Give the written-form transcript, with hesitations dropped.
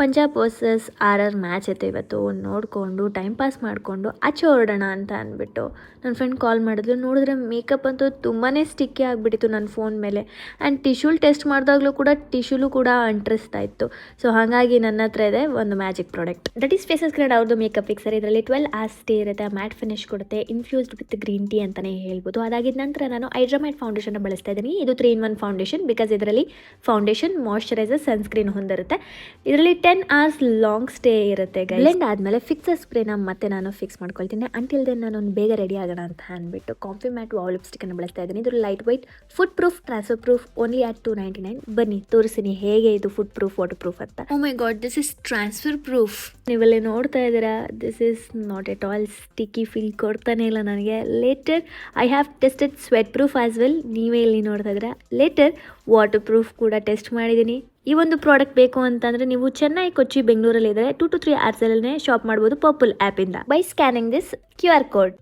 Punjab versus RR match ಇತ್ತು ಇವತ್ತು. ನೋಡಿಕೊಂಡು ಟೈಮ್ ಪಾಸ್ ಮಾಡಿಕೊಂಡು ಆಚೆ ಹೊರಡೋಣ ಅಂತ ಅಂದ್ಬಿಟ್ಟು ನನ್ನ ಫ್ರೆಂಡ್ ಕಾಲ್ ಮಾಡಿದ್ಲು. ನೋಡಿದ್ರೆ ಮೇಕಪ್ ಅಂತೂ ತುಂಬಾ ಸ್ಟಿಕ್ಕಿ ಆಗಿಬಿಟ್ಟಿತ್ತು ನನ್ನ ಫೋನ್ ಮೇಲೆ. ಆ್ಯಂಡ್ ಟಿಶ್ಯೂಲ್ ಟೆಸ್ಟ್ ಮಾಡಿದಾಗಲೂ ಕೂಡ ಟಿಶ್ಯೂಲು ಕೂಡ ಅಂಟ್ರಿಸ್ತಾ ಇತ್ತು. ಸೊ ಹಾಗಾಗಿ ನನ್ನ ಹತ್ರ ಇದೆ ಒಂದು magic product. That is Faces Creed ಅವ್ರದ್ದು ಮೇಕಪ್ ಫಿಕ್ಸರ್. ಇದರಲ್ಲಿ 12 hours ಸ್ಟೇ ಇರುತ್ತೆ, ಮ್ಯಾಟ್ ಫಿನಿಶ್ ಕೊಡುತ್ತೆ, ಇನ್ಫ್ಯೂಸ್ಡ್ ವಿತ್ ಗ್ರೀನ್ ಟೀ ಅಂತಲೇ ಹೇಳ್ಬೋದು. ಅದಾಗಿದ್ದ ನಂತರ ನಾನು ಹೈಡ್ರಾಮ್ಯಾಟ್ ಫೌಂಡೇಶನ್ ಬಳಸ್ತಾ ಇದ್ದೀನಿ. ಇದು 3-in-1 ಫೌಂಡೇಶನ್, ಬಿಕಾಸ್ ಇದರಲ್ಲಿ ಫೌಂಡೇಶನ್, ಮಾಯ್ಶ್ಚರೈಸರ್, ಸನ್ಸ್ಕ್ರೀನ್ ಹೊಂದಿರುತ್ತೆ. ಇದರಲ್ಲಿ 10 hours ಲಾಂಗ್ ಸ್ಟೇ ಇರುತ್ತೆ. ಬ್ಲೆಂಡ್ ಆದಮೇಲೆ ಫಿಕ್ಸರ್ ಸ್ಪ್ರೇನ ಮತ್ತೆ ನಾನು ಫಿಕ್ಸ್ ಮಾಡ್ಕೊಳ್ತೀನಿ. ಅಂಟಿಲ್ ದೆನ್ ನಾನು ಬೇಗ ರೆಡಿ ಆಗೋಣ ಅಂತ ಅಂದ್ಬಿಟ್ಟು ಕಾಂಫಿ ಮ್ಯಾಟ್ ವಾವ್ ಲಿಪ್ಸ್ಟಿಕನ್ನು ಬಳಸ್ತಾ ಇದ್ದೀನಿ. ಇದು light white, food proof, transfer proof, only at $2.99. ಬನ್ನಿ ತೋರಿಸ್ತೀನಿ ಹೇಗೆ ಇದು ಫುಡ್ ಪ್ರೂಫ್, ವಾಟರ್ ಪ್ರೂಫ್ ಅಂತ. Oh my god, this is transfer proof. ನೀವಲ್ಲಿ ನೋಡ್ತಾ ಇದ್ದೀರಾ, this is not at all sticky feel ಕೊಡ್ತಾನೆ ಇಲ್ಲ ನನಗೆ. Later I have tested sweat proof as well. ನೀವೇ ಇಲ್ಲಿ ನೋಡ್ತಾ ಇದ್ದೀರಾ. ಲೇಟರ್ ವಾಟರ್ ಪ್ರೂಫ್ ಕೂಡ ಟೆಸ್ಟ್ ಮಾಡಿದ್ದೀನಿ. ಈ ಒಂದು ಪ್ರಾಡಕ್ಟ್ ಬೇಕು ಅಂತಂದರೆ ನೀವು ಚೆನ್ನೈ, ಕೊಚ್ಚಿ, ಬೆಂಗಳೂರಲ್ಲಿ ಇದ್ದರೆ 2 to 3 hours ಶಾಪ್ ಮಾಡ್ಬೋದು ಪರ್ಪಲ್ ಆ್ಯಪಿಂದ by scanning this QR code.